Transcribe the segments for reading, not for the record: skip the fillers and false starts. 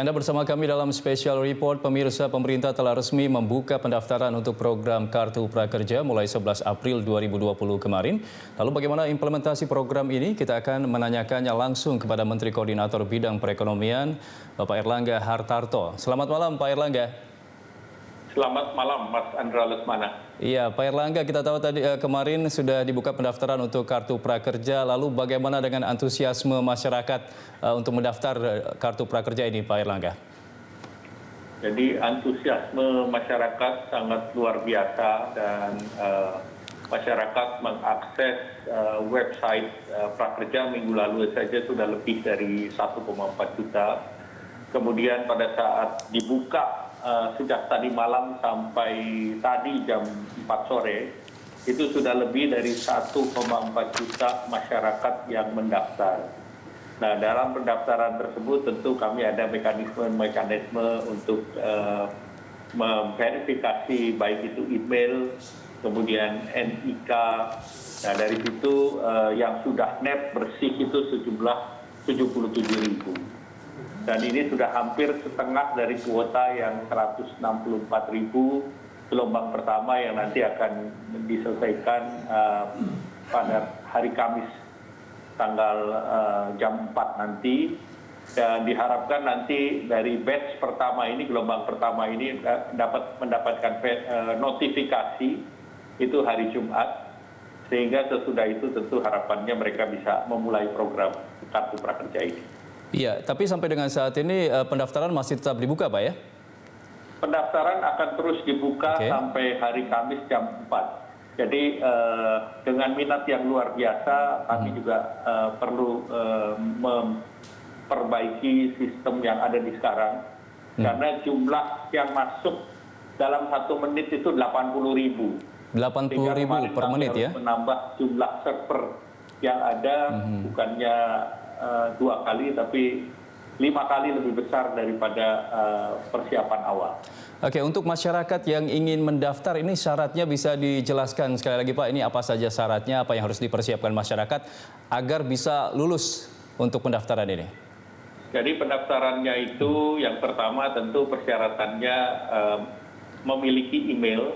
Ya, Anda bersama kami dalam Special Report. Pemirsa, pemerintah telah resmi membuka pendaftaran untuk program Kartu Prakerja mulai 11 April 2020 kemarin. Lalu bagaimana implementasi program ini? Kita akan menanyakannya langsung kepada Menteri Koordinator Bidang Perekonomian, Bapak Erlangga Hartarto. Selamat malam, Pak Erlangga. Selamat malam, Mas Andra Lesmana. Iya, Pak Erlangga, kita tahu tadi kemarin sudah dibuka pendaftaran untuk Kartu Prakerja. Lalu bagaimana dengan antusiasme masyarakat untuk mendaftar Kartu Prakerja ini, Pak Erlangga? Jadi antusiasme masyarakat sangat luar biasa dan masyarakat mengakses website Prakerja minggu lalu saja sudah lebih dari 1,4 juta. Kemudian pada saat dibuka sejak tadi malam sampai tadi jam 4 sore, itu sudah lebih dari 1,4 juta masyarakat yang mendaftar. Nah, dalam pendaftaran tersebut tentu kami ada mekanisme untuk memverifikasi baik itu email, kemudian NIK. Nah, dari situ yang sudah NEP bersih itu sejumlah 77.000. Dan ini sudah hampir setengah dari kuota yang 164.000 gelombang pertama yang nanti akan diselesaikan pada hari Kamis tanggal jam 4 nanti. Dan diharapkan nanti dari batch pertama ini, gelombang pertama ini dapat mendapatkan notifikasi itu hari Jumat. Sehingga sesudah itu tentu harapannya mereka bisa memulai program Kartu Prakerja ini. Iya, tapi sampai dengan saat ini pendaftaran masih tetap dibuka, Pak ya? Pendaftaran akan terus dibuka sampai hari Kamis jam 4. Jadi dengan minat yang luar biasa, kami juga perlu memperbaiki sistem yang ada di sekarang. Karena jumlah yang masuk dalam 1 menit itu 80.000. 80.000 per menit ya? Menambah jumlah server yang ada, bukannya 2 kali tapi 5 kali lebih besar daripada persiapan awal. Oke, untuk masyarakat yang ingin mendaftar ini syaratnya bisa dijelaskan sekali lagi, Pak. Ini apa saja syaratnya, apa yang harus dipersiapkan masyarakat agar bisa lulus untuk pendaftaran ini? Jadi pendaftarannya itu yang pertama tentu persyaratannya memiliki email.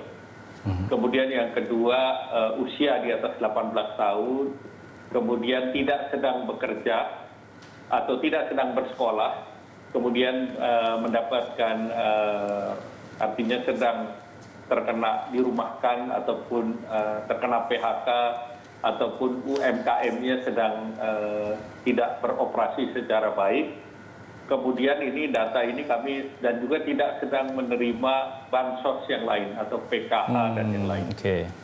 Kemudian yang kedua usia di atas 18 tahun. Kemudian tidak sedang bekerja atau tidak sedang bersekolah, kemudian mendapatkan artinya sedang terkena dirumahkan ataupun terkena PHK ataupun UMKM-nya sedang tidak beroperasi secara baik. Kemudian ini data ini kami dan juga tidak sedang menerima bansos yang lain atau PKH dan yang lain.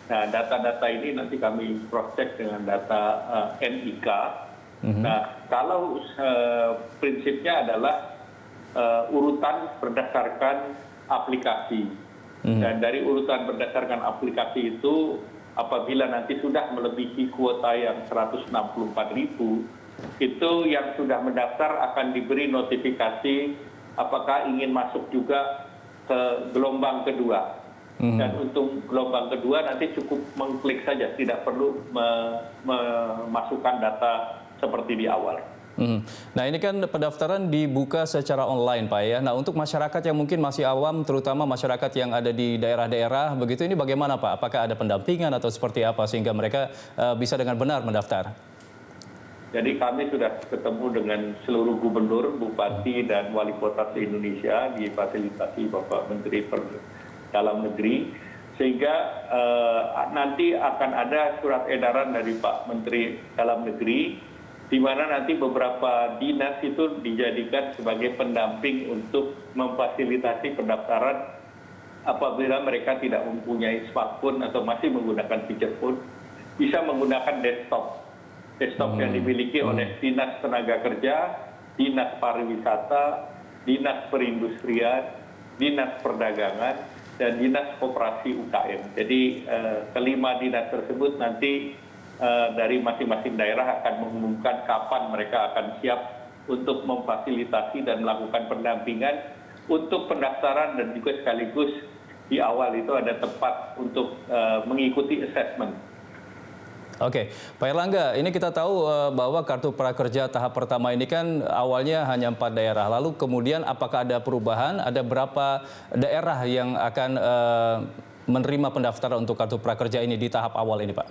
Nah, data-data ini nanti kami cross-check dengan data NIK. Nah, kalau prinsipnya adalah urutan berdasarkan aplikasi. Dan dari urutan berdasarkan aplikasi itu, apabila nanti sudah melebihi kuota yang 164.000, itu yang sudah mendaftar akan diberi notifikasi apakah ingin masuk juga ke gelombang kedua. Dan untuk gelombang kedua nanti cukup mengklik saja, tidak perlu memasukkan data seperti di awal. Nah, ini kan pendaftaran dibuka secara online, Pak ya. Nah, untuk masyarakat yang mungkin masih awam, terutama masyarakat yang ada di daerah-daerah, begitu ini bagaimana, Pak? Apakah ada pendampingan atau seperti apa sehingga mereka bisa dengan benar mendaftar? Jadi kami sudah ketemu dengan seluruh gubernur, bupati, dan wali kota se-Indonesia difasilitasi Bapak Menteri Dalam Negeri, sehingga nanti akan ada surat edaran dari Pak Menteri Dalam Negeri, di mana nanti beberapa dinas itu dijadikan sebagai pendamping untuk memfasilitasi pendaftaran apabila mereka tidak mempunyai smartphone atau masih menggunakan feature phone, bisa menggunakan desktop yang dimiliki oleh Dinas Tenaga Kerja, Dinas Pariwisata, Dinas Perindustrian, Dinas Perdagangan, dan Dinas Koperasi UKM. Jadi kelima dinas tersebut nanti dari masing-masing daerah akan mengumumkan kapan mereka akan siap untuk memfasilitasi dan melakukan pendampingan untuk pendaftaran, dan juga sekaligus di awal itu ada tempat untuk mengikuti assessment. Oke, Pak Erlangga, ini kita tahu bahwa kartu prakerja tahap pertama ini kan awalnya hanya 4 daerah. Lalu kemudian apakah ada perubahan? Ada berapa daerah yang akan menerima pendaftaran untuk kartu prakerja ini di tahap awal ini, Pak?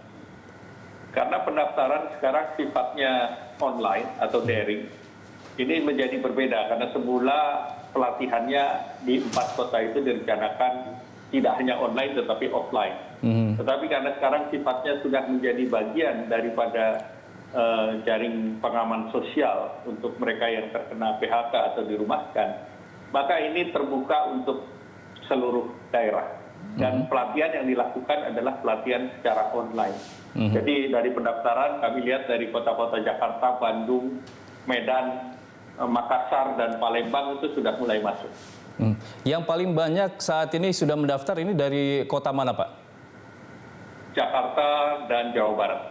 Karena pendaftaran sekarang sifatnya online atau daring, ini menjadi berbeda karena semula pelatihannya di 4 kota itu direncanakan tidak hanya online tetapi offline. Tetapi karena sekarang sifatnya sudah menjadi bagian daripada jaring pengaman sosial untuk mereka yang terkena PHK atau dirumahkan, maka ini terbuka untuk seluruh daerah. Dan pelatihan yang dilakukan adalah pelatihan secara online. Jadi dari pendaftaran kami lihat dari kota-kota Jakarta, Bandung, Medan, Makassar, dan Palembang itu sudah mulai masuk. Yang paling banyak saat ini sudah mendaftar ini dari kota mana, Pak? Jakarta dan Jawa Barat.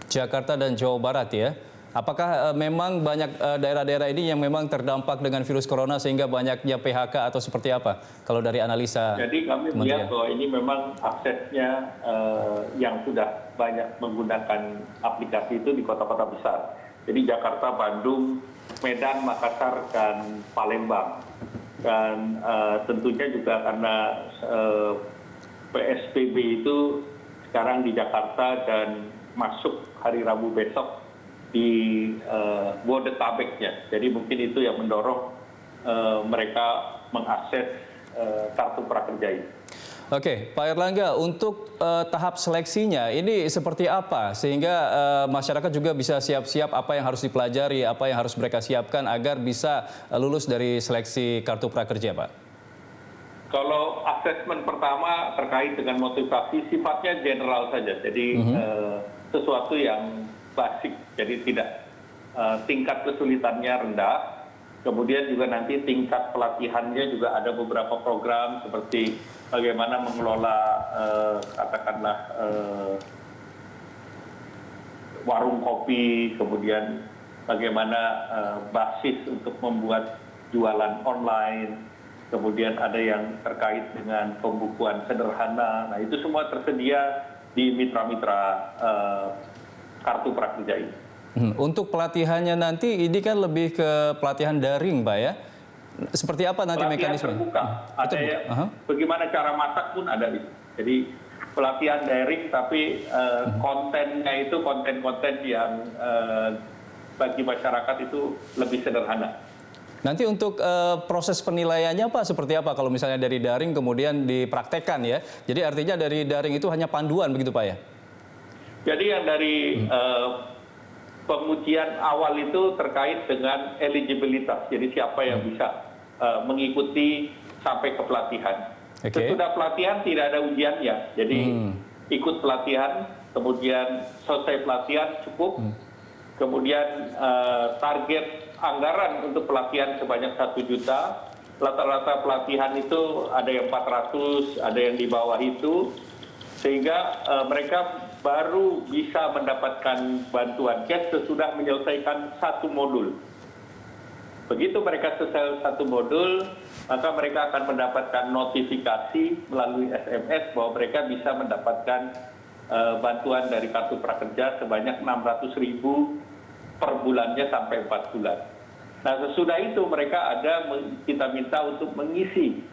Jakarta dan Jawa Barat ya. Apakah memang banyak daerah-daerah ini yang memang terdampak dengan virus corona sehingga banyaknya PHK atau seperti apa? Kalau dari analisa. Jadi kami melihat bahwa ini memang aksesnya yang sudah banyak menggunakan aplikasi itu di kota-kota besar. Jadi Jakarta, Bandung, Medan, Makassar, dan Palembang. Dan tentunya juga karena PSBB itu sekarang di Jakarta dan masuk hari Rabu besok di Bodetabeknya. Jadi mungkin itu yang mendorong mereka mengakses kartu prakerja ini. Oke, Pak Erlangga, untuk tahap seleksinya ini seperti apa sehingga masyarakat juga bisa siap-siap apa yang harus dipelajari, apa yang harus mereka siapkan agar bisa lulus dari seleksi kartu prakerja, Pak? Kalau asesmen pertama terkait dengan motivasi sifatnya general saja, jadi sesuatu yang klasik, jadi tidak tingkat kesulitannya rendah. Kemudian juga nanti tingkat pelatihannya juga ada beberapa program seperti bagaimana mengelola katakanlah warung kopi, kemudian bagaimana basis untuk membuat jualan online, kemudian ada yang terkait dengan pembukuan sederhana. Nah itu semua tersedia di mitra-mitra kartu prakerja ini. Untuk pelatihannya nanti ini kan lebih ke pelatihan daring, Pak ya? Seperti apa nanti pelatihan mekanisme? Terbuka. Ada bagaimana cara masak pun ada di. Jadi pelatihan daring tapi kontennya itu konten-konten yang bagi masyarakat itu lebih sederhana. Nanti untuk proses penilaiannya Pak seperti apa kalau misalnya dari daring kemudian dipraktekkan ya? Jadi artinya dari daring itu hanya panduan begitu Pak ya? Jadi yang dari pengujian awal itu terkait dengan eligibilitas. Jadi siapa yang bisa mengikuti sampai ke pelatihan. Sesudah pelatihan tidak ada ujiannya. Jadi ikut pelatihan, kemudian selesai pelatihan cukup. Kemudian target anggaran untuk pelatihan sebanyak 1 juta. Rata-rata pelatihan itu ada yang 400, ada yang di bawah itu. Sehingga mereka baru bisa mendapatkan bantuan cash sesudah menyelesaikan 1 modul. Begitu mereka selesai 1 modul, maka mereka akan mendapatkan notifikasi melalui SMS bahwa mereka bisa mendapatkan bantuan dari kartu prakerja sebanyak 600.000 per bulannya sampai 4 bulan. Nah sesudah itu mereka kita minta untuk mengisi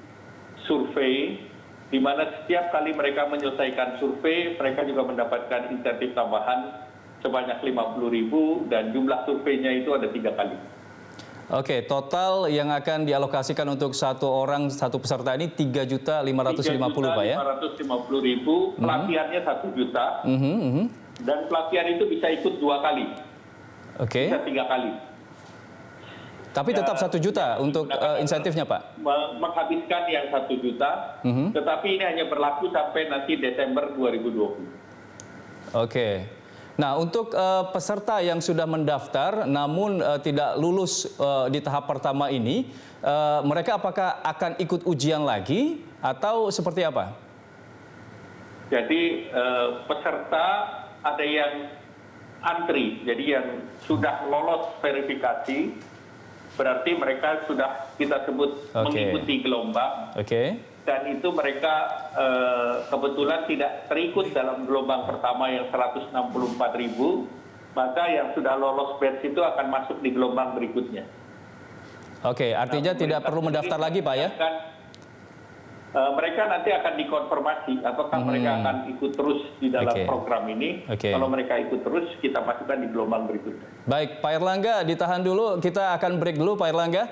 survei, di mana setiap kali mereka menyelesaikan survei, mereka juga mendapatkan insentif tambahan sebanyak 50.000 dan jumlah surveinya itu ada 3 kali. Oke, total yang akan dialokasikan untuk satu peserta ini 3.550.000 Pak ya? 3.550.000, pelatihannya 1 juta, dan pelatihan itu bisa ikut 2 kali, bisa 3 kali. Tapi tetap 1 juta untuk insentifnya Pak? Menghabiskan yang 1 juta, tetapi ini hanya berlaku sampai nanti Desember 2020. Oke. Nah untuk peserta yang sudah mendaftar namun tidak lulus di tahap pertama ini, mereka apakah akan ikut ujian lagi atau seperti apa? Jadi peserta ada yang antri, jadi yang sudah lolos verifikasi, berarti mereka sudah kita sebut mengikuti gelombang. Dan itu mereka kebetulan tidak terikut dalam gelombang pertama yang 164.000, maka yang sudah lolos batch itu akan masuk di gelombang berikutnya. Oke, artinya tidak perlu mendaftar lagi Pak ya? Mereka nanti akan dikonfirmasi apakah mereka akan ikut terus di dalam program ini. Kalau mereka ikut terus, kita masukkan di gelombang berikutnya. Baik, Pak Erlangga ditahan dulu, kita akan break dulu Pak Erlangga.